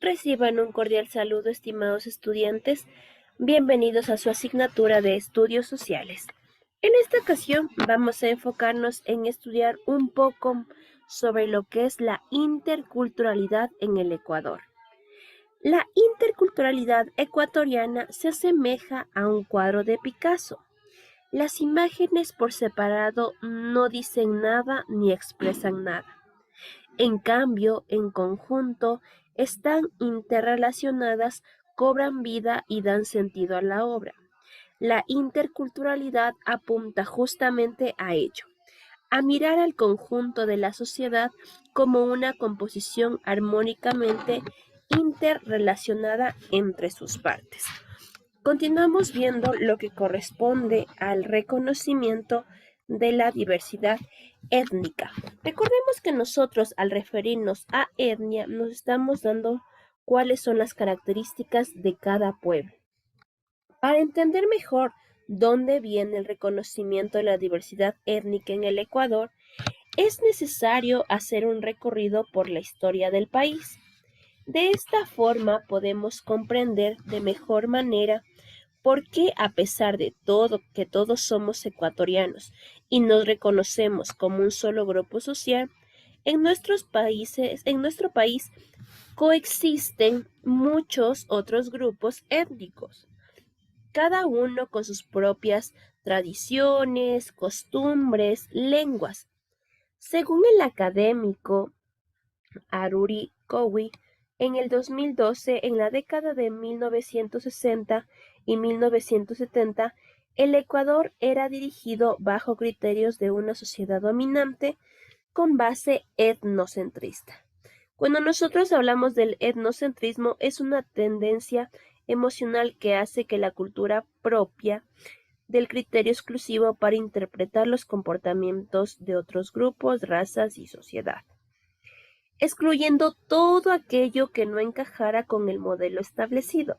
Reciban un cordial saludo, estimados estudiantes. Bienvenidos a su asignatura de Estudios Sociales. En esta ocasión vamos a enfocarnos en estudiar un poco sobre lo que es la interculturalidad en el Ecuador. La interculturalidad ecuatoriana se asemeja a un cuadro de Picasso. Las imágenes por separado no dicen nada ni expresan nada. En cambio, en conjunto, están interrelacionadas, cobran vida y dan sentido a la obra. La interculturalidad apunta justamente a ello, a mirar al conjunto de la sociedad como una composición armónicamente interrelacionada entre sus partes. Continuamos viendo lo que corresponde al reconocimiento de la diversidad étnica. Recordemos que nosotros al referirnos a etnia nos estamos dando cuáles son las características de cada pueblo. Para entender mejor dónde viene el reconocimiento de la diversidad étnica en el Ecuador, es necesario hacer un recorrido por la historia del país. De esta forma podemos comprender de mejor manera por qué, a pesar de todo, que todos somos ecuatorianos y nos reconocemos como un solo grupo social, en nuestro país coexisten muchos otros grupos étnicos, cada uno con sus propias tradiciones, costumbres, lenguas. Según el académico Aruri Cowie, en el 2012, en la década de 1960 y 1970, el Ecuador era dirigido bajo criterios de una sociedad dominante con base etnocentrista. Cuando nosotros hablamos del etnocentrismo, es una tendencia emocional que hace que la cultura propia del criterio exclusivo para interpretar los comportamientos de otros grupos, razas y sociedad, excluyendo todo aquello que no encajara con el modelo establecido.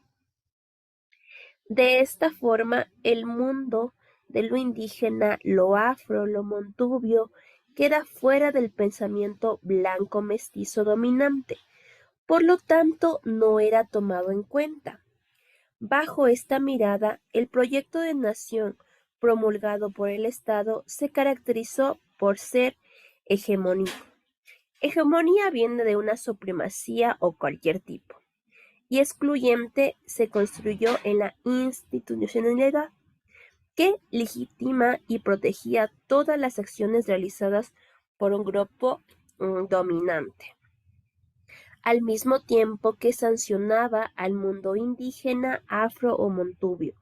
De esta forma, el mundo de lo indígena, lo afro, lo montubio, queda fuera del pensamiento blanco mestizo dominante, por lo tanto no era tomado en cuenta. Bajo esta mirada, el proyecto de nación promulgado por el Estado se caracterizó por ser hegemónico. Hegemonía viene de una supremacía o cualquier tipo, y excluyente se construyó en la institucionalidad, que legitima y protegía todas las acciones realizadas por un grupo dominante, al mismo tiempo que sancionaba al mundo indígena, afro o montubio.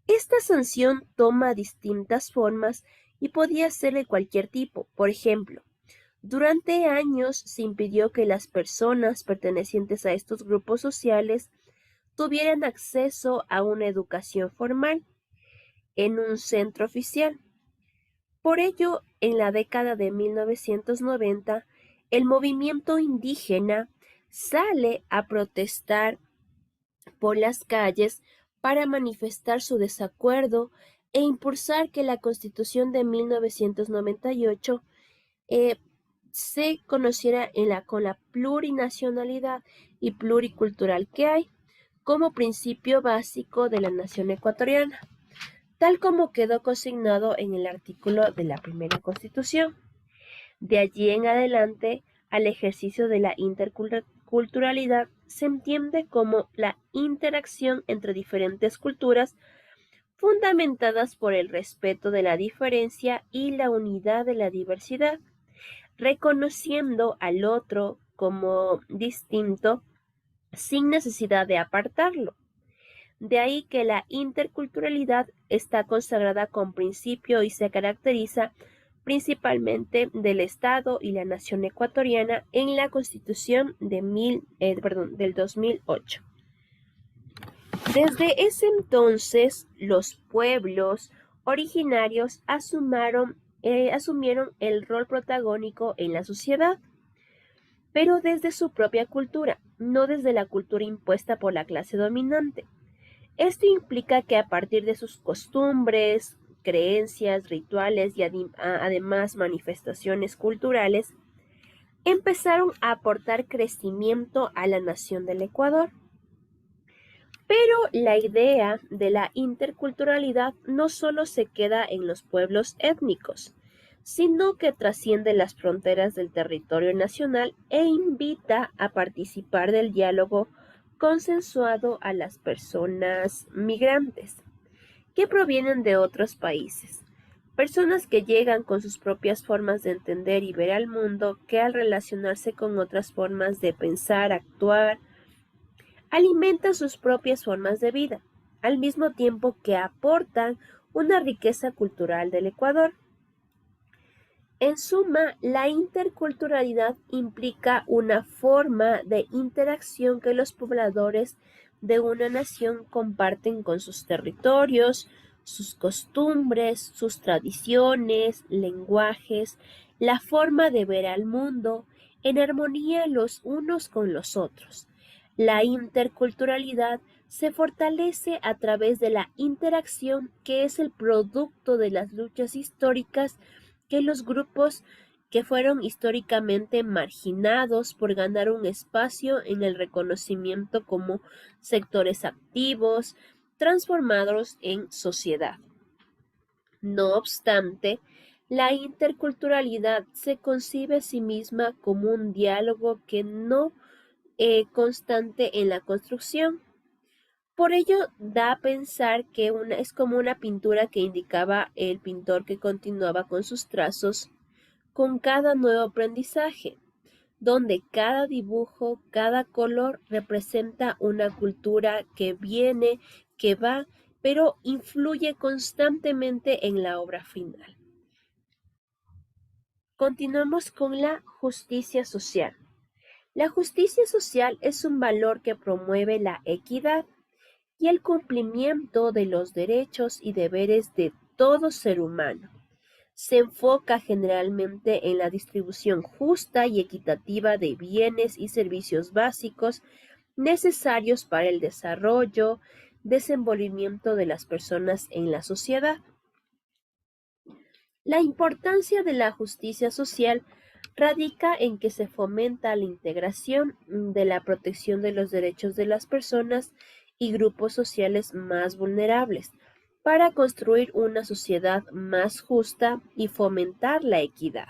Esta sanción toma distintas formas y podía ser de cualquier tipo. Por ejemplo, durante años se impidió que las personas pertenecientes a estos grupos sociales tuvieran acceso a una educación formal en un centro oficial. Por ello, en la década de 1990, el movimiento indígena sale a protestar por las calles para manifestar su desacuerdo e impulsar que la Constitución de 1998 se conociera con la plurinacionalidad y pluricultural que hay como principio básico de la nación ecuatoriana, tal como quedó consignado en el artículo de la primera Constitución. De allí en adelante, al ejercicio de la interculturalidad se entiende como la interacción entre diferentes culturas fundamentadas por el respeto de la diferencia y la unidad de la diversidad, reconociendo al otro como distinto sin necesidad de apartarlo. De ahí que la interculturalidad está consagrada con principio y se caracteriza principalmente del Estado y la nación ecuatoriana en la Constitución del 2008. Desde ese entonces, los pueblos originarios asumieron el rol protagónico en la sociedad, pero desde su propia cultura, no desde la cultura impuesta por la clase dominante. Esto implica que a partir de sus costumbres, creencias, rituales y además manifestaciones culturales, empezaron a aportar crecimiento a la nación del Ecuador. Pero la idea de la interculturalidad no solo se queda en los pueblos étnicos, sino que trasciende las fronteras del territorio nacional e invita a participar del diálogo consensuado a las personas migrantes que provienen de otros países. Personas que llegan con sus propias formas de entender y ver al mundo, que al relacionarse con otras formas de pensar, actuar, alimentan sus propias formas de vida, al mismo tiempo que aportan una riqueza cultural del Ecuador. En suma, la interculturalidad implica una forma de interacción que los pobladores de una nación comparten con sus territorios, sus costumbres, sus tradiciones, lenguajes, la forma de ver al mundo, en armonía los unos con los otros. La interculturalidad se fortalece a través de la interacción que es el producto de las luchas históricas que los grupos que fueron históricamente marginados por ganar un espacio en el reconocimiento como sectores activos, transformados en sociedad. No obstante, la interculturalidad se concibe a sí misma como un diálogo que no constante en la construcción. Por ello, da a pensar que es como una pintura que indicaba el pintor que continuaba con sus trazos con cada nuevo aprendizaje, donde cada dibujo, cada color representa una cultura que viene, que va, pero influye constantemente en la obra final. Continuamos con la justicia social. La justicia social es un valor que promueve la equidad y el cumplimiento de los derechos y deberes de todo ser humano. Se enfoca generalmente en la distribución justa y equitativa de bienes y servicios básicos necesarios para el desarrollo, desenvolvimiento de las personas en la sociedad. La importancia de la justicia social radica en que se fomenta la integración de la protección de los derechos de las personas y grupos sociales más vulnerables para construir una sociedad más justa y fomentar la equidad.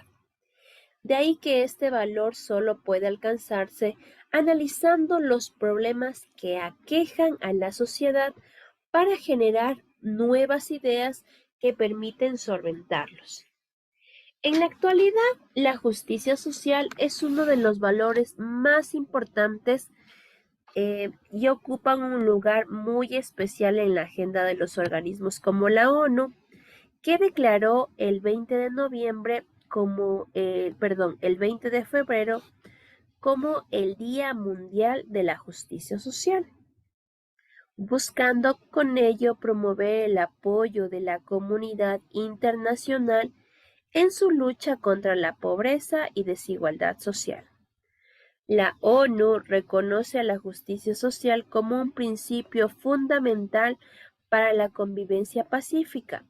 De ahí que este valor solo puede alcanzarse analizando los problemas que aquejan a la sociedad para generar nuevas ideas que permiten solventarlos. En la actualidad, la justicia social es uno de los valores más importantes y ocupan un lugar muy especial en la agenda de los organismos como la ONU, que declaró el 20 de noviembre como, el 20 de febrero como el Día Mundial de la Justicia Social, buscando con ello promover el apoyo de la comunidad internacional en su lucha contra la pobreza y desigualdad social. La ONU reconoce a la justicia social como un principio fundamental para la convivencia pacífica.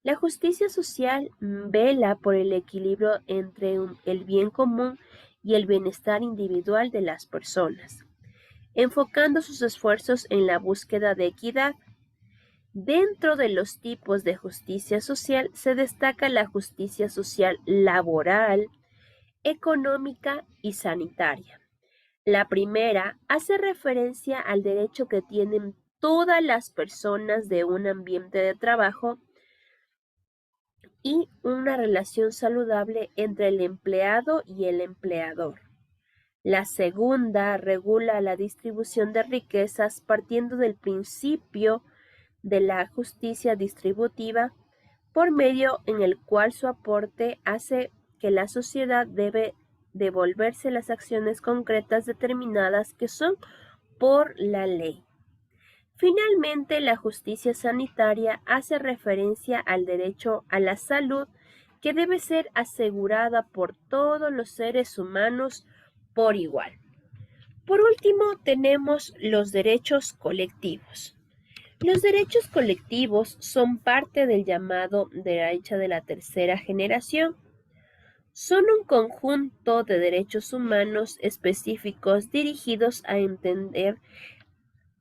La justicia social vela por el equilibrio entre el bien común y el bienestar individual de las personas, enfocando sus esfuerzos en la búsqueda de equidad. Dentro de los tipos de justicia social se destaca la justicia social laboral, económica y sanitaria. La primera hace referencia al derecho que tienen todas las personas de un ambiente de trabajo y una relación saludable entre el empleado y el empleador. La segunda regula la distribución de riquezas partiendo del principio de la justicia distributiva, por medio en el cual su aporte hace que la sociedad debe devolverse las acciones concretas determinadas que son por la ley. Finalmente, la justicia sanitaria hace referencia al derecho a la salud que debe ser asegurada por todos los seres humanos por igual. Por último, tenemos los derechos colectivos. Los derechos colectivos son parte del llamado derecho de la tercera generación, Son un conjunto de derechos humanos específicos dirigidos a entender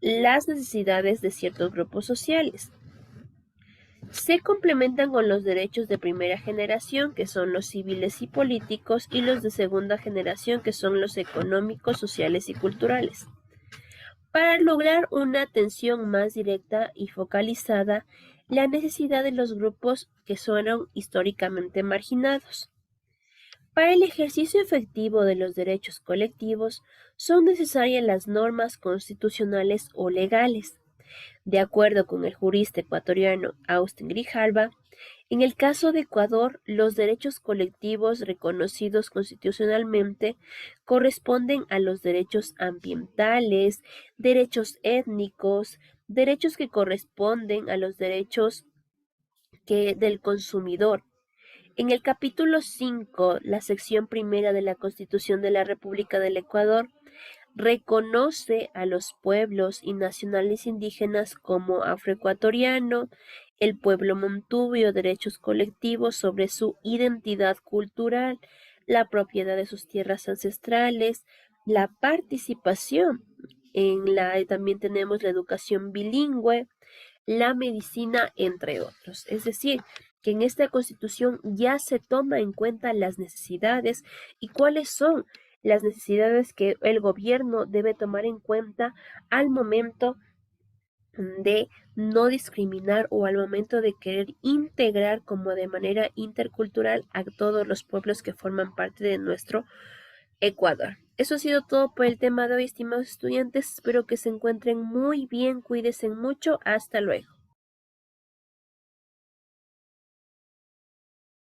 las necesidades de ciertos grupos sociales. Se complementan con los derechos de primera generación, que son los civiles y políticos, y los de segunda generación, que son los económicos, sociales y culturales. Para lograr una atención más directa y focalizada, la necesidad de los grupos que fueron históricamente marginados. Para el ejercicio efectivo de los derechos colectivos, son necesarias las normas constitucionales o legales. De acuerdo con el jurista ecuatoriano Austin Grijalva, en el caso de Ecuador, los derechos colectivos reconocidos constitucionalmente corresponden a los derechos ambientales, derechos étnicos, derechos que corresponden a los derechos del consumidor. En el capítulo 5, la sección primera de la Constitución de la República del Ecuador, reconoce a los pueblos y nacionales indígenas como afroecuatoriano, el pueblo montubio, derechos colectivos sobre su identidad cultural, la propiedad de sus tierras ancestrales, la participación también tenemos la educación bilingüe, la medicina, entre otros. Es decir, que en esta Constitución ya se toma en cuenta las necesidades y cuáles son las necesidades que el gobierno debe tomar en cuenta al momento de no discriminar o al momento de querer integrar como de manera intercultural a todos los pueblos que forman parte de nuestro Ecuador. Eso ha sido todo por el tema de hoy, estimados estudiantes. Espero que se encuentren muy bien, cuídense mucho. Hasta luego.